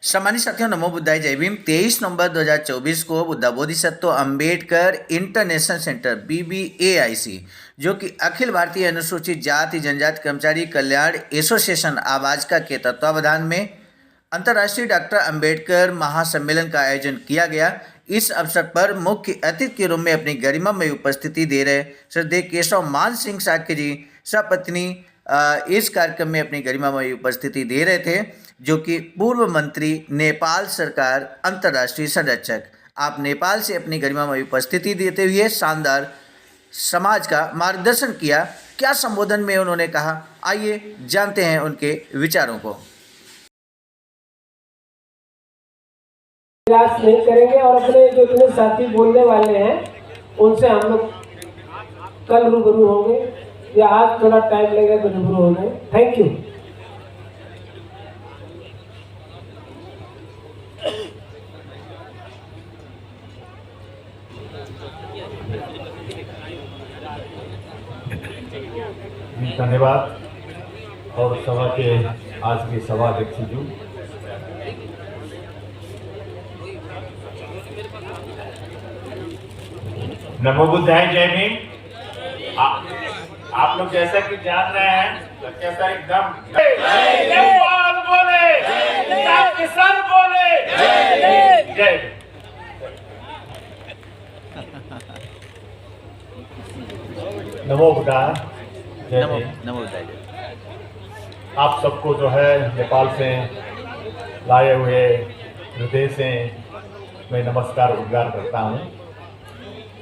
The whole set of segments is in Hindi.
सम्मानित साथियों, नमो बुद्धाय, जय भीम। 23 नवंबर 2024 को Buddha Bodhisattva Ambedkar international centre BBAIC, जो कि अखिल भारतीय अनुसूचित जाति जनजाति कर्मचारी कल्याण एसोसिएशन आवाज के तत्वावधान में अंतर्राष्ट्रीय डॉक्टर अंबेडकर महासम्मेलन का आयोजन किया गया। इस अवसर पर मुख्य अतिथि के रूप में अपनी गरिमामय उपस्थिति दे रहे श्रद्धेय केशव मान सिंह साक्य जी सपत्नी इस कार्यक्रम में अपनी गरिमामय उपस्थिति दे रहे थे, जो कि पूर्व मंत्री, नेपाल सरकार, अंतर्राष्ट्रीय संरक्षक। आप नेपाल से अपनी गरिमामय उपस्थिति देते हुए शानदार समाज का मार्गदर्शन किया। क्या संबोधन में उन्होंने कहा, आइए जानते हैं उनके विचारों को। प्रयास नहीं करेंगे और अपने जो इतने साथी बोलने वाले हैं उनसे हम लोग कल रूबरू होंगे या आज थोड़ा टाइम लगेगा तो रूबरू होंगे। Thank you. धन्यवाद। और सभा के आज की सभा अध्यक्ष जी, नमो बुद्धाय, जय भीम। आप लोग जैसा कि जान रहे हैं, कैसा एकदम नेपाल बोले, किसान बोले, जय। नमो बुद्धाय, जय भीम। नमो बुद्धाय। आप सबको जो है नेपाल से लाए हुए हृदय से मैं नमस्कार उद्गार करता हूँ।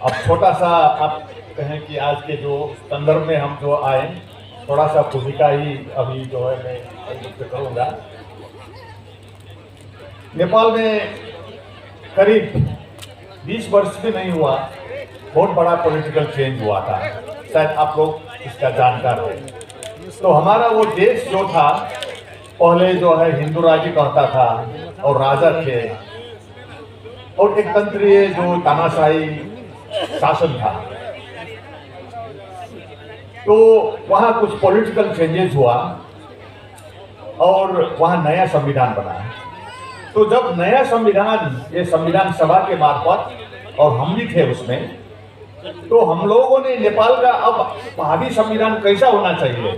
अब छोटा सा आप कहें कि आज के जो संदर्भ में हम जो आए, थोड़ा सा भूमिका ही अभी जो है मैं व्यक्त करूँगा। नेपाल में करीब 20 वर्ष भी नहीं हुआ, बहुत बड़ा पॉलिटिकल चेंज हुआ था। शायद आप लोग इसका जानकार हैं। तो हमारा वो देश जो था, पहले जो है हिंदू राज्य कहता था और राजा थे और एक तंत्रीय जो तानाशाही शासन था। तो वहाँ कुछ पॉलिटिकल चेंजेस हुआ और वहाँ नया संविधान बना। तो जब नया संविधान, ये संविधान सभा के मार्फत, और हम भी थे उसमें, तो हम लोगों ने नेपाल का अब भावी संविधान कैसा होना चाहिए,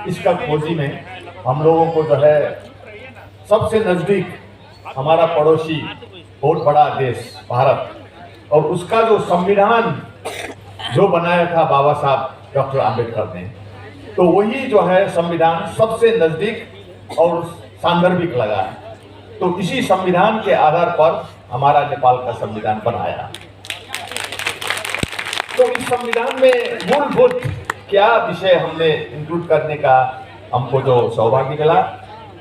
इसका खोजी में हम लोगों को जो है सबसे नजदीक हमारा पड़ोसी बहुत बड़ा देश भारत, और उसका जो संविधान जो बनाया था बाबा साहब डॉक्टर अंबेडकर ने, तो वही जो है संविधान सबसे नजदीक और सांदर्भिक लगा। तो इसी संविधान के आधार पर हमारा नेपाल का संविधान बनाया। तो इस संविधान में मूलभूत क्या विषय हमने इंक्लूड करने का हमको जो सौभाग्य मिला,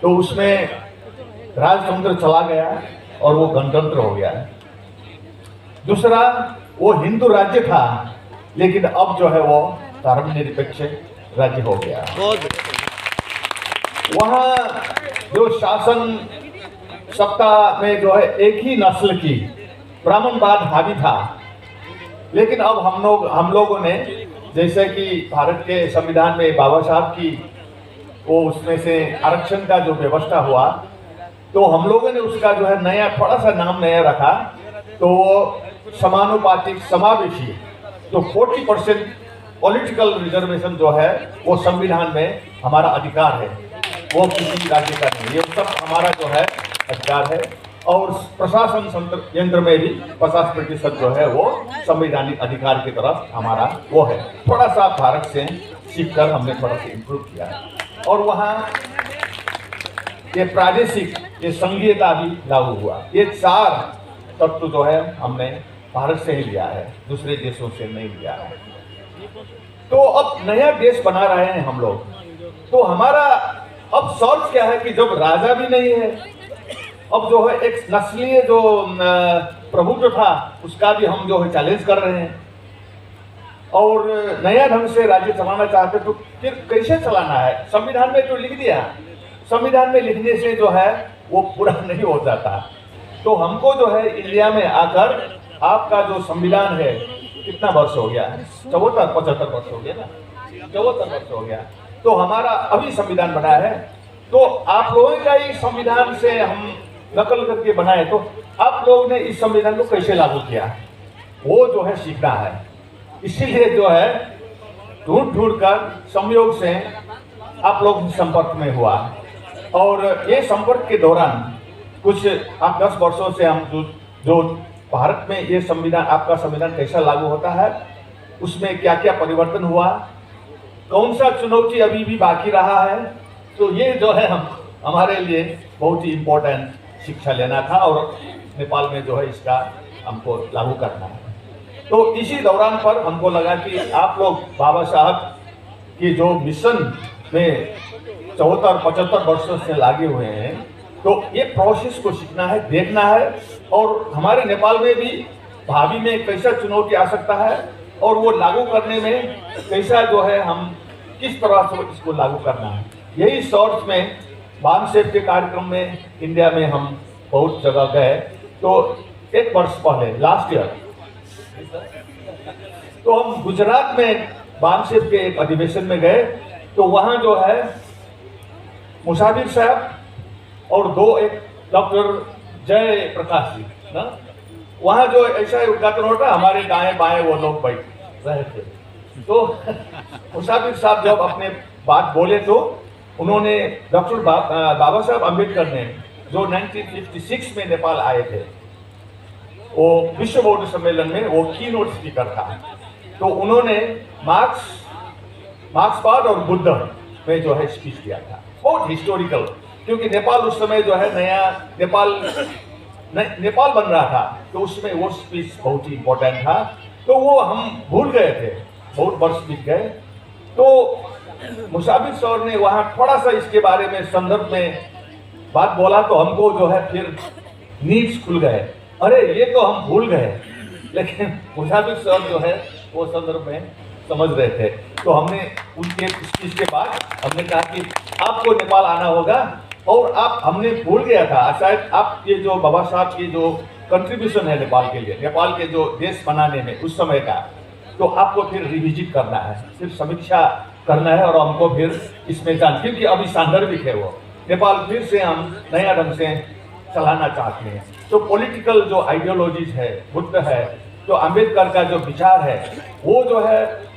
तो उसमें राजतंत्र चला गया और वो गणतंत्र हो गया। दूसरा, वो हिंदू राज्य था, लेकिन अब जो है वो धर्मनिरपेक्ष राज्य हो गया। वहाँ जो शासन सत्ता में जो है एक ही नस्ल की ब्राह्मणवाद हावी था, लेकिन अब हम लोगों ने, जैसे कि भारत के संविधान में बाबा साहब की वो उसमें से आरक्षण का जो व्यवस्था हुआ, तो हम लोगों ने उसका जो है नया थोड़ा सा नाम नया रखा, तो वो समानुपातिक समावेशी, तो 40% पॉलिटिकल रिजर्वेशन जो है वो संविधान में हमारा अधिकार है, वो किसी राज्य का नहीं, ये सब हमारा जो है अधिकार है। और प्रशासन यंत्र में भी 50% जो है वो संवैधानिक अधिकार की तरफ हमारा वो है। थोड़ा सा भारत से सीखकर हमने थोड़ा सा इम्प्रूव किया, और वहाँ ये प्रादेशिक, ये संघीयता भी लागू हुआ। ये 4 तत्व जो है हमने भारत से ही लिया है, दूसरे देशों से नहीं लिया है। तो अब नया देश बना रहे हैं हम लोग, तो हमारा अब शर्त क्या है कि जब राजा भी नहीं है, अब जो है एक नस्लीय जो प्रभु जो था उसका भी हम जो है चैलेंज कर रहे हैं, और नया ढंग से राज्य चलाना चाहते, तो फिर कैसे चलाना है? संविधान में जो लिख दिया, संविधान में लिखने से जो है वो पूरा नहीं हो जाता। तो हमको जो है इंडिया में आकर, आपका जो संविधान है कितना वर्ष हो गया? 75 वर्ष हो गया ना, 74 वर्ष हो गया। तो हमारा अभी संविधान बना है, तो आप लोगों का ही संविधान से हम नकल करके बनाए, तो आप लोगों ने इस संविधान को कैसे लागू किया, वो जो है सीखना है। इसीलिए जो है ढूंढ कर संयोग से आप लोग संपर्क में हुआ, और ये संपर्क के दौरान कुछ 8-10 वर्षों से हम जो भारत में ये संविधान, आपका संविधान कैसा लागू होता है, उसमें क्या क्या परिवर्तन हुआ, कौन सा चुनौती अभी भी बाकी रहा है, तो ये जो है हमारे लिए बहुत ही इम्पोर्टेंट शिक्षा लेना था, और नेपाल में जो है इसका हमको लागू करना है। तो इसी दौरान पर हमको लगा कि आप लोग बाबा साहब की जो मिशन में 74-75 वर्षों से लगे हुए हैं, तो ये प्रोसेस को सीखना है, देखना है, और हमारे नेपाल में भी भावी में कैसा चुनौती आ सकता है, और वो लागू करने में कैसा जो है हम किस तरह से इसको लागू करना है। यही सोच में बानसेफ के कार्यक्रम में इंडिया में हम बहुत जगह गए। तो 1 वर्ष पहले लास्ट ईयर तो हम गुजरात में बानसेफ के एक अधिवेशन में गए, तो वहाँ जो है मुसाफिर साहब और एक डॉक्टर जय प्रकाश जी ना, वहाँ जो ऐसा उद्घाटन होता, हमारे दाएं बाएं वो लोग बैठ रहे थे। तो मुसाफिर साहब जब अपने बात बोले, तो उन्होंने डॉक्टर बाबा साहब अम्बेडकर ने जो 1956 में नेपाल आए थे, वो विश्व बौद्ध सम्मेलन में वो की नोट स्पीकर था, तो उन्होंने मार्क्सवाद और बुद्ध में जो है स्पीच दिया था, बहुत हिस्टोरिकल, क्योंकि नेपाल उस समय जो है नया नेपाल बन रहा था, तो उसमें वो स्पीच बहुत ही इम्पोर्टेंट था। तो वो हम भूल गए थे, बहुत वर्ष बीत गए। तो मुसाफिर सर ने वहाँ थोड़ा सा इसके बारे में संदर्भ में बात बोला, तो हमको जो है फिर नीड्स खुल गए, अरे ये तो हम भूल गए, लेकिन मुसाफिर सर जो है वो संदर्भ में समझ रहे थे। तो हमने उनके स्पीच के बाद हमने कहा कि आपको नेपाल आना होगा, और हमने भूल गया था शायद आप ये जो बाबा साहब की जो कंट्रीब्यूशन है नेपाल के लिए, नेपाल के जो देश बनाने में उस समय का, तो आपको फिर रिविजिट करना है, फिर समीक्षा करना है, और हमको फिर इसमें क्योंकि अभी सांदर्भिक है वो, नेपाल फिर से हम नया ढंग से चलाना चाहते हैं। तो पॉलिटिकल जो आइडियोलॉजीज है, बुद्ध है, तो अम्बेडकर का जो विचार है, वो जो है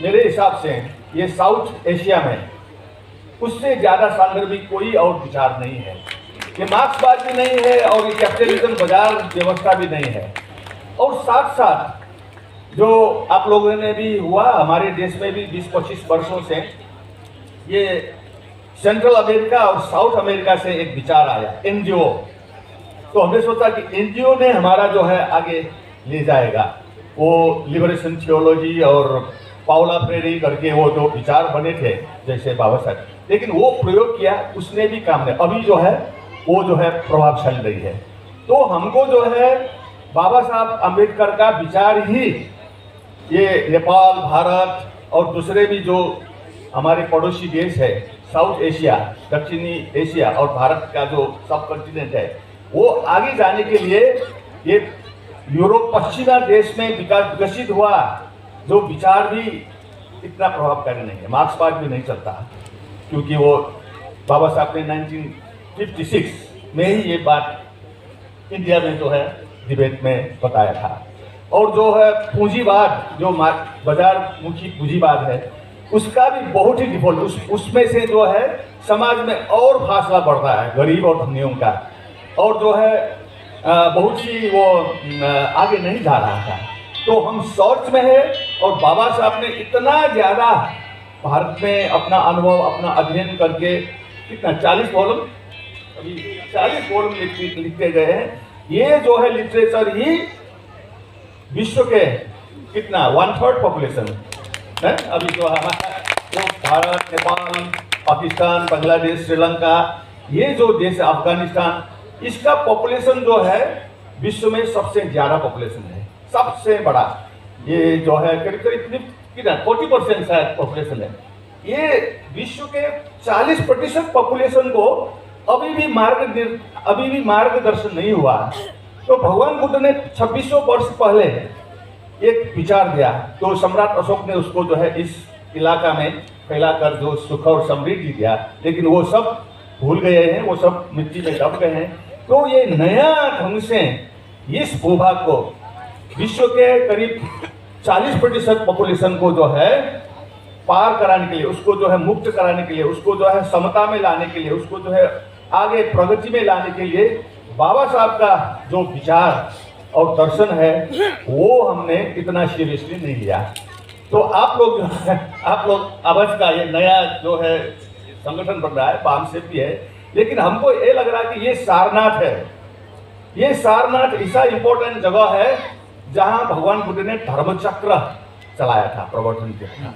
मेरे हिसाब से ये साउथ एशिया में उससे ज़्यादा सांदर्भिक कोई और विचार नहीं है। ये मार्क्सवाद भी नहीं है, और ये कैपिटलिज्म बाजार व्यवस्था भी नहीं है। और साथ साथ जो आप लोगों ने भी हुआ, हमारे देश में भी 20-25 वर्षों से ये सेंट्रल अमेरिका और साउथ अमेरिका से एक विचार आया, एनजीओ। तो हमने सोचा कि एनजीओ ने हमारा जो है आगे ले जाएगा, वो लिबरेशन थियोलॉजी और पाउला फ्रेरी करके वो जो विचार बने थे जैसे बाबा साहब, लेकिन वो प्रयोग किया, उसने भी काम नहीं, अभी जो है वो जो है प्रभावशाली रही है। तो हमको जो है बाबा साहब अम्बेडकर का विचार ही ये नेपाल, भारत और दूसरे भी जो हमारे पड़ोसी देश है, साउथ एशिया, दक्षिणी एशिया और भारत का जो सब कॉन्टिनेंट है, वो आगे जाने के लिए ये यूरोप पश्चिमा देश में विकसित हुआ जो विचार भी इतना प्रभावकारी नहीं है, मार्क्सवाद भी नहीं चलता, क्योंकि वो बाबा साहब ने 1956 में ही ये बात इंडिया में जो है डिबेट में बताया था। और जो है पूंजीवाद, जो बाजार मुखी पूंजीवाद है, उसका भी बहुत ही डिफॉल्ट, उसमें से जो है समाज में और फासला बढ़ रहा है गरीब और धनियों का, और जो है बहुत ही वो आगे नहीं जा रहा था। तो हम सर्च में है, और बाबा साहब ने इतना ज़्यादा भारत में अपना अनुभव, अपना अध्ययन करके कितना 40 वॉल्यूम, अभी 40 वॉल्यूम लिखते गए हैं। ये जो है लिटरेचर ही विश्व के कितना 1/3 पॉपुलेशन है अभी जो हमारा, तो भारत, नेपाल, पाकिस्तान, बांग्लादेश, श्रीलंका, ये जो देश है, अफगानिस्तान, इसका पॉपुलेशन जो है विश्व में सबसे ज़्यादा पॉपुलेशन है, सबसे बड़ा। ये जो है करीब 40% शायद पॉपुलेशन है। ये विश्व के 40% पॉपुलेशन को अभी भी मार्गदर्शन नहीं हुआ। तो भगवान बुद्ध ने 2600 वर्ष पहले एक विचार दिया, तो सम्राट अशोक ने उसको जो है इस इलाका में फैलाकर जो सुख और समृद्धि दिया, लेकिन वो सब भूल गए हैं, वो सब मिट्टी में दब गए हैं। तो ये नया ढंग से इस भूभाग को विश्व के करीब 40% पॉपुलेशन को जो है पार कराने के लिए, उसको जो है मुक्त कराने के लिए, उसको जो है समता में लाने के लिए, उसको जो है आगे प्रगति में लाने के लिए बाबा साहब का जो विचार और दर्शन है वो हमने इतना सीरियसली नहीं लिया। तो आप लोग जो है, आप लोग आवाज का ये नया जो है संगठन बन रहा है, बाम से भी है, लेकिन हमको ये लग रहा है कि ये सारनाथ है। ये सारनाथ ऐसा इंपॉर्टेंट जगह है जहां भगवान बुद्ध ने धर्म चक्र चलाया था, प्रवर्तन किया था।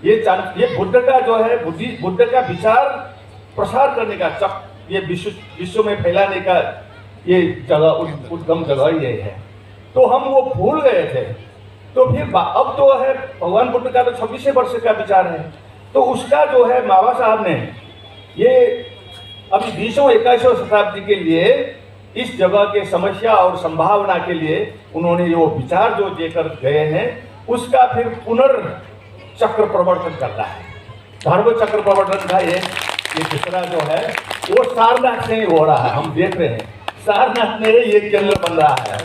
ये बुद्ध का जो है बुद्ध का विचार प्रसार करने का चक्र, ये विश्व में फैलाने का ये जगह, उद्गम जगह ये है। तो हम वो भूल गए थे। तो फिर अब तो है भगवान बुद्ध का तो 26 वर्ष का विचार है, तो उसका जो है बाबा साहब ने ये अभी 20वीं 21वीं शताब्दी के लिए इस जगह के समस्या और संभावना के लिए उन्होंने वो विचार जो देकर गए हैं उसका फिर पुनर्चक्र प्रवर्तन करना है। धर्म चक्र प्रवर्तन का ये दूसरा जो है वो सारनाथ से ही हो रहा है, हम देख रहे हैं सारनाथ में ये केंद्र बन रहा है।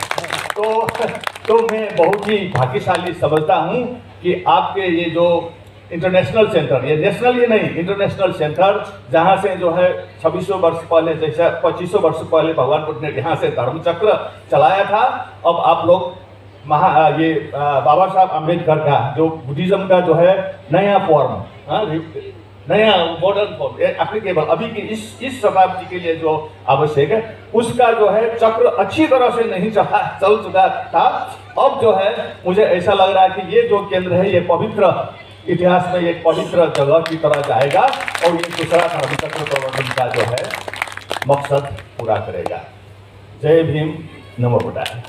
तो मैं बहुत ही भाग्यशाली समझता हूँ कि आपके ये जो इंटरनेशनल सेंटर, ये नेशनल ये नहीं, इंटरनेशनल सेंटर जहाँ से जो है 2600 वर्ष पहले, जैसा 2500 वर्ष पहले भगवान बुद्ध ने यहाँ से धर्म चक्र चलाया था, अब आप लोग बाबा साहब अम्बेडकर का जो बुद्धिज्म का जो है नया फॉर्म, नया मॉडर्न फॉर्म एप्लीकेबल अभी की इस शताब्दी के लिए जो आवश्यक है, उसका जो है चक्र अच्छी तरह से नहीं चल चुका था। अब जो है मुझे ऐसा लग रहा है कि ये जो केंद्र है ये पवित्र इतिहास में एक पवित्र जगह की तरह जाएगा और ये दूसरा धर्म चक्र प्रवर्तन का जो है मकसद पूरा करेगा। जय भीम, नमो बुद्धाय।